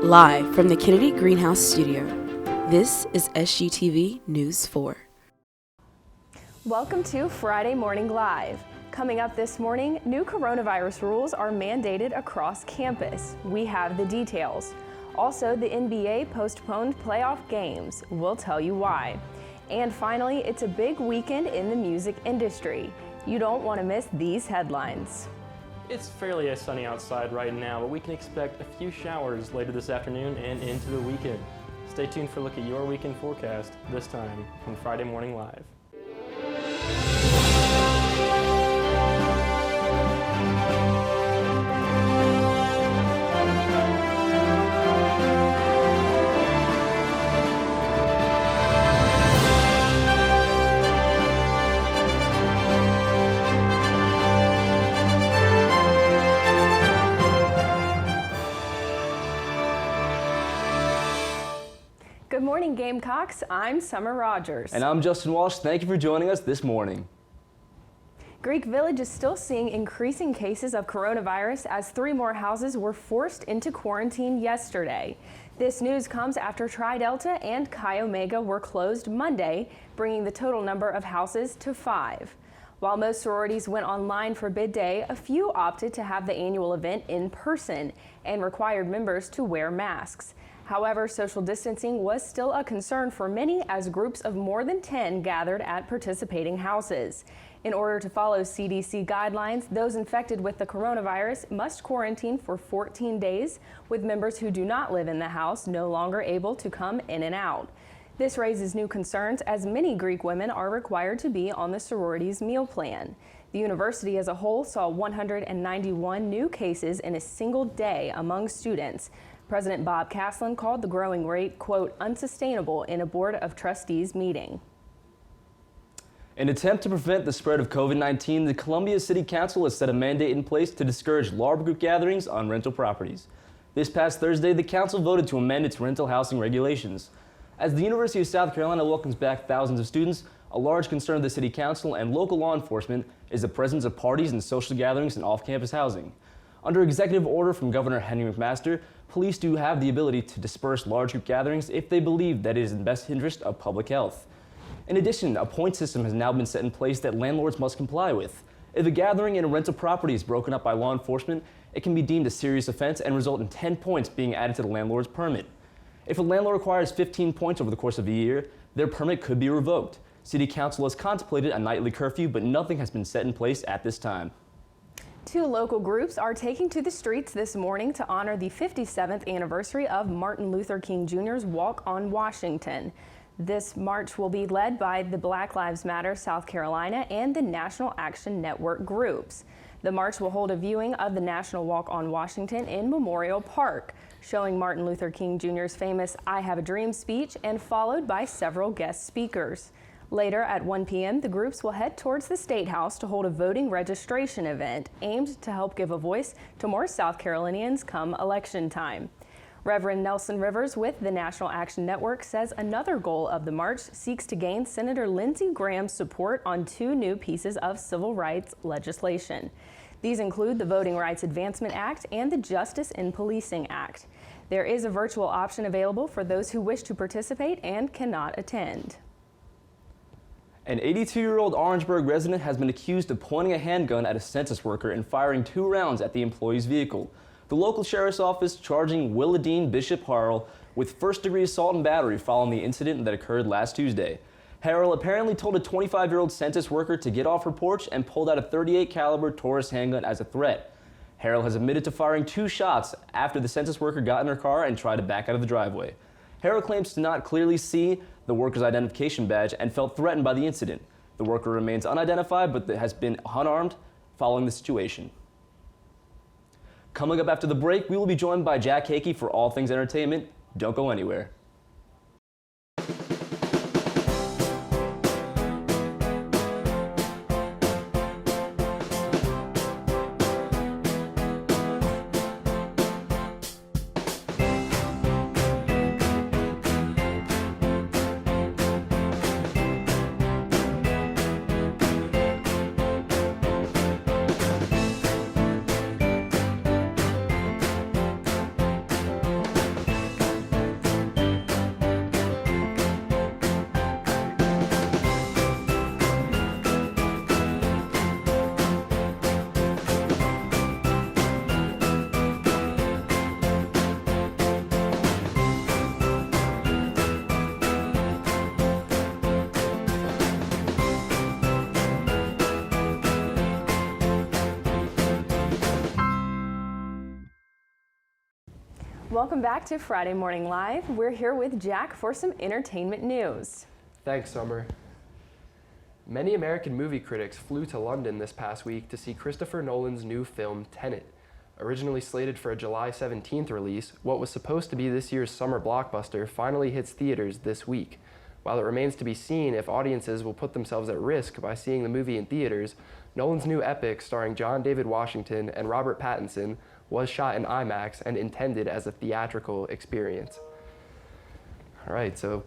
Live from the Kennedy Greenhouse Studio, this is SGTV News 4. Welcome to Friday Morning Live. Coming up this morning, new coronavirus rules are mandated across campus. We have the details. Also, the NBA postponed playoff games. We'll tell you why. And finally, it's a big weekend in the music industry. You don't want to miss these headlines. It's fairly sunny outside right now, but we can expect a few showers later this afternoon and into the weekend. Stay tuned for a look at your weekend forecast, this time on Friday Morning Live. Good morning, Gamecocks. I'm Summer Rogers. And I'm Justin Walsh. Thank you for joining us this morning. Greek Village is still seeing increasing cases of coronavirus as 3 more houses were forced into quarantine yesterday. This news comes after Tri Delta and Chi Omega were closed Monday, bringing the total number of houses to 5. While most sororities went online for bid day, a few opted to have the annual event in person and required members to wear masks. However, social distancing was still a concern for many as groups of more than 10 gathered at participating houses. In order to follow CDC guidelines, those infected with the coronavirus must quarantine for 14 days, with members who do not live in the house no longer able to come in and out. This raises new concerns as many Greek women are required to be on the sorority's meal plan. The university as a whole saw 191 new cases in a single day among students. President Bob Caslen called the growing rate, quote, unsustainable in a Board of Trustees meeting. In an attempt to prevent the spread of COVID-19, the Columbia City Council has set a mandate in place to discourage large group gatherings on rental properties. This past Thursday, the council voted to amend its rental housing regulations. As the University of South Carolina welcomes back thousands of students, a large concern of the City Council and local law enforcement is the presence of parties and social gatherings in off-campus housing. Under executive order from Governor Henry McMaster, police do have the ability to disperse large group gatherings if they believe that it is in the best interest of public health. In addition, a point system has now been set in place that landlords must comply with. If a gathering in a rental property is broken up by law enforcement, it can be deemed a serious offense and result in 10 points being added to the landlord's permit. If a landlord requires 15 points over the course of a year, their permit could be revoked. City Council has contemplated a nightly curfew, but nothing has been set in place at this time. 2 local groups are taking to the streets this morning to honor the 57th anniversary of Martin Luther King Jr.'s Walk on Washington. This march will be led by the Black Lives Matter South Carolina and the National Action Network groups. The march will hold a viewing of the National Walk on Washington in Memorial Park, showing Martin Luther King Jr.'s famous I Have a Dream speech and followed by several guest speakers. Later at 1 p.m., the groups will head towards the State House to hold a voting registration event aimed to help give a voice to more South Carolinians come election time. Reverend Nelson Rivers with the National Action Network says another goal of the march seeks to gain Senator Lindsey Graham's support on 2 new pieces of civil rights legislation. These include the Voting Rights Advancement Act and the Justice in Policing Act. There is a virtual option available for those who wish to participate and cannot attend. An 82-year-old Orangeburg resident has been accused of pointing a handgun at a census worker and firing 2 rounds at the employee's vehicle. The local sheriff's office charging Willadine Bishop Harrell with first-degree assault and battery following the incident that occurred last Tuesday. Harrell apparently told a 25-year-old census worker to get off her porch and pulled out a .38 caliber Taurus handgun as a threat. Harrell has admitted to firing 2 shots after the census worker got in her car and tried to back out of the driveway. Harrell claims to not clearly see the worker's identification badge and felt threatened by the incident. The worker remains unidentified but has been unarmed following the situation. Coming up after the break, we will be joined by Jack Hakey for all things entertainment. Don't go anywhere. Welcome back to Friday Morning Live. We're here with Jack for some entertainment news. Thanks, Summer. Many American movie critics flew to London this past week to see Christopher Nolan's new film, Tenet. Originally slated for a July 17th release, what was supposed to be this year's summer blockbuster finally hits theaters this week. While it remains to be seen if audiences will put themselves at risk by seeing the movie in theaters, Nolan's new epic, starring John David Washington and Robert Pattinson, was shot in IMAX and intended as a theatrical experience. All right, so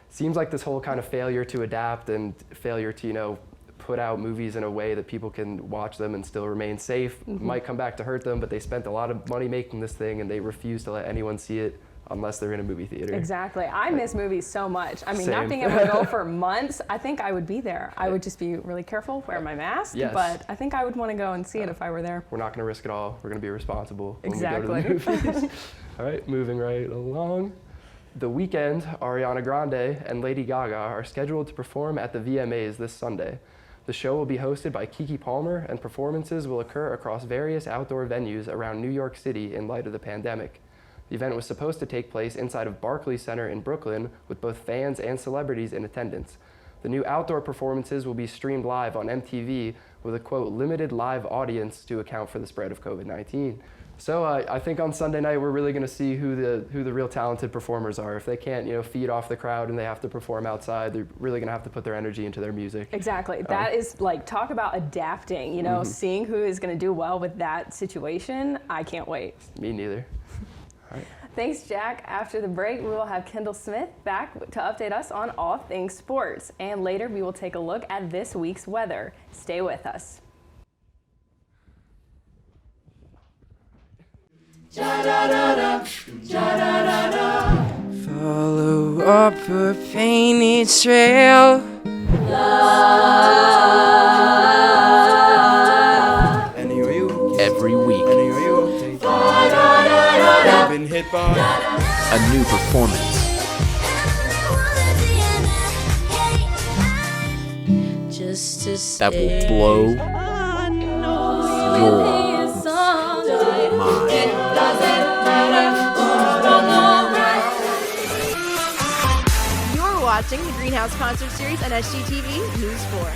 seems like this whole kind of failure to adapt and failure to, put out movies in a way that people can watch them and still remain safe might come back to hurt them, but they spent a lot of money making this thing and they refuse to let anyone see it unless they're in a movie theater. Exactly. I miss movies so much. I mean, Same. not being able to go for months, I think I would be there. I would just be really careful, wear my mask, Yes. but I think I would want to go and see it if I were there. We're not going to risk it all. We're going to be responsible when Exactly. we go to the movies. All right, moving right along. The Weeknd, Ariana Grande, and Lady Gaga are scheduled to perform at the VMAs this Sunday. The show will be hosted by Keke Palmer, and performances will occur across various outdoor venues around New York City in light of the pandemic. The event was supposed to take place inside of Barclays Center in Brooklyn, with both fans and celebrities in attendance. The new outdoor performances will be streamed live on MTV with a, quote, limited live audience to account for the spread of COVID-19. So I think on Sunday night we're really going to see who the real talented performers are. If they can't feed off the crowd and they have to perform outside, they're really going to have to put their energy into their music. Exactly. That is like, talk about adapting, seeing who is going to do well with that situation. I can't wait. Me neither. All right. Thanks, Jack. After the break, we will have Kendall Smith back to update us on all things sports. And later, we will take a look at this week's weather. Stay with us. Follow up a painted trail. Every week, Been hit by a new performance. That will blow your mind. You're watching the Greenhouse Concert Series on SGTV News 4.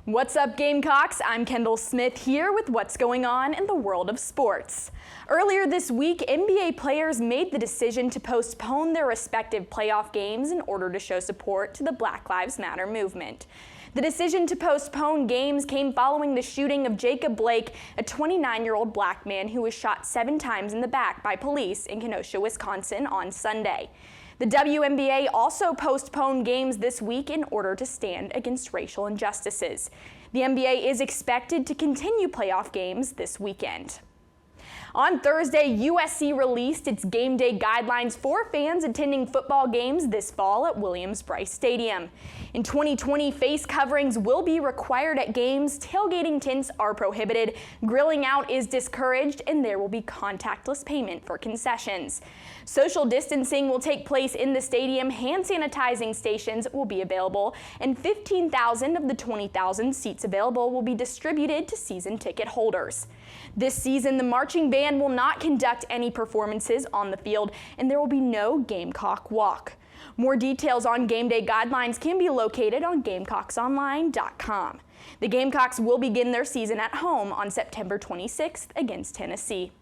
What's up, Gamecocks? I'm Kendall Smith here with what's going on in the world of sports. Earlier this week, NBA players made the decision to postpone their respective playoff games in order to show support to the Black Lives Matter movement. The decision to postpone games came following the shooting of Jacob Blake, a 29-year-old black man who was shot 7 times in the back by police in Kenosha, Wisconsin on Sunday. The WNBA also postponed games this week in order to stand against racial injustices. The NBA is expected to continue playoff games this weekend. On Thursday, USC released its game day guidelines for fans attending football games this fall at Williams-Brice Stadium. In 2020, face coverings will be required at games, tailgating tents are prohibited, grilling out is discouraged, and there will be contactless payment for concessions. Social distancing will take place in the stadium, hand sanitizing stations will be available, and 15,000 of the 20,000 seats available will be distributed to season ticket holders. This season, the marching band will not conduct any performances on the field, and there will be no Gamecock Walk. More details on game day guidelines can be located on GamecocksOnline.com. The Gamecocks will begin their season at home on September 26th against Tennessee.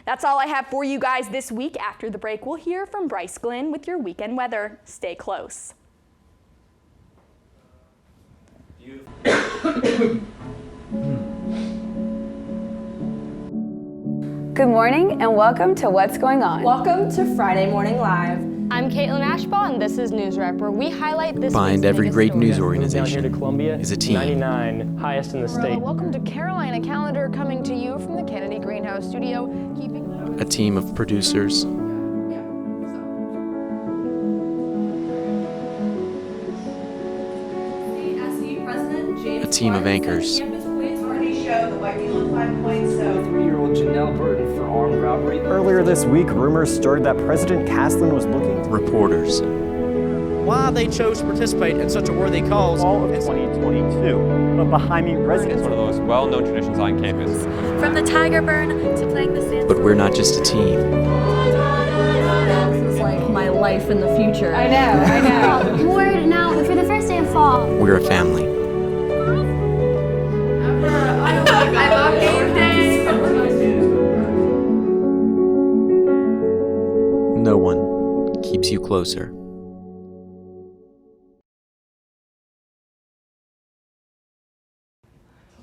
That's all I have for you guys this week. After the break, we'll hear from Bryce Glenn with your weekend weather. Stay close. Good morning and welcome to What's Going On. Welcome to Friday Morning Live. I'm Caitlin Ashbaugh, and this is NewsWrap, where we highlight this Behind week's every biggest great stories. news Down organization here to Columbia is a team. 99, highest in the state. Welcome to Carolina Calendar, coming to you from the Kennedy Greenhouse Studio, keeping A team of producers, a team of anchors, 3-year-old Janelle Burton for armed robbery. Earlier this week, rumors stirred that President Caslen was looking to reporters, why they chose to participate in such a worthy cause. fall of 2022. But behind me, residents one of those well-known traditions on campus. From the tiger burn to playing the we're not just a team. This is like my life in the future. I know. Word now for the first day of fall. We're a family. I love game day. No one keeps you closer.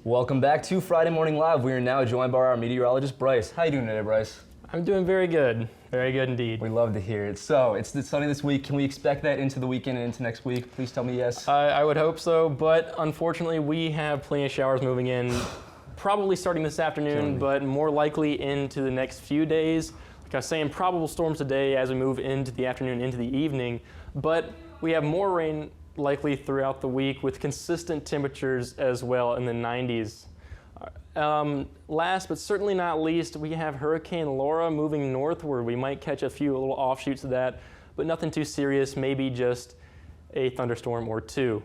Welcome back to Friday Morning Live. We are now joined by our meteorologist, Bryce. How you doing today, Bryce? I'm doing very good. Very good indeed. We love to hear it. So, it's sunny this week. Can we expect that into the weekend and into next week? Please tell me yes. I would hope so, but unfortunately we have plenty of showers moving in, probably starting this afternoon, but more likely into the next few days. Like I was saying, probable storms today as we move into the afternoon, into the evening, but we have more rain likely throughout the week with consistent temperatures as well in the 90s. Last but certainly not least, we have Hurricane Laura moving northward. We might catch a few little offshoots of that, but nothing too serious, maybe just a thunderstorm or two.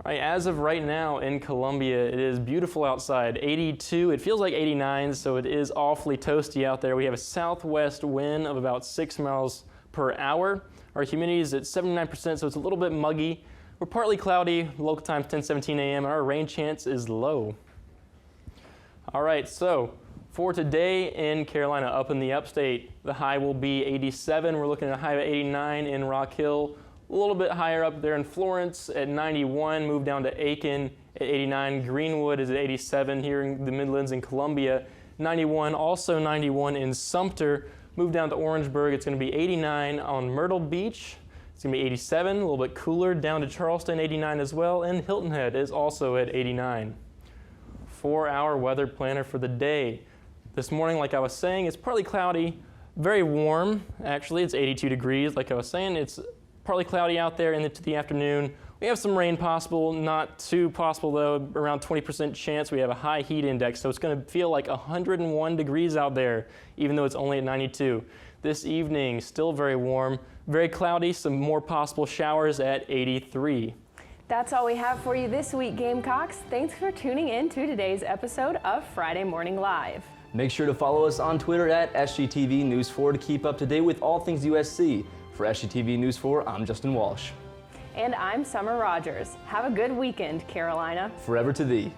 All right, as of right now in Columbia, it is beautiful outside, 82. It feels like 89, so it is awfully toasty out there. We have a southwest wind of about 6 miles per hour. Our humidity is at 79%, so it's a little bit muggy. We're partly cloudy, local time 10:17 a.m., and our rain chance is low. All right, so for today in Carolina, up in the upstate, the high will be 87. We're looking at a high of 89 in Rock Hill, a little bit higher up there in Florence at 91, move down to Aiken at 89. Greenwood is at 87 here in the Midlands and Columbia, 91, also 91 in Sumter. Move down to Orangeburg, it's going to be 89 on Myrtle Beach. It's going to be 87, a little bit cooler, down to Charleston, 89 as well, and Hilton Head is also at 89. 4-hour weather planner for the day. This morning, like I was saying, it's partly cloudy, very warm, actually. It's 82 degrees, like I was saying. It's partly cloudy out there into the afternoon. We have some rain possible, not too possible though, around 20% chance. We have a high heat index, so it's going to feel like 101 degrees out there, even though it's only at 92. This evening, still very warm, very cloudy, some more possible showers at 83. That's all we have for you this week, Gamecocks. Thanks for tuning in to today's episode of Friday Morning Live. Make sure to follow us on Twitter at SGTV News 4 to keep up to date with all things USC. For SGTV News 4, I'm Justin Walsh. And I'm Summer Rogers. Have a good weekend, Carolina. Forever to thee.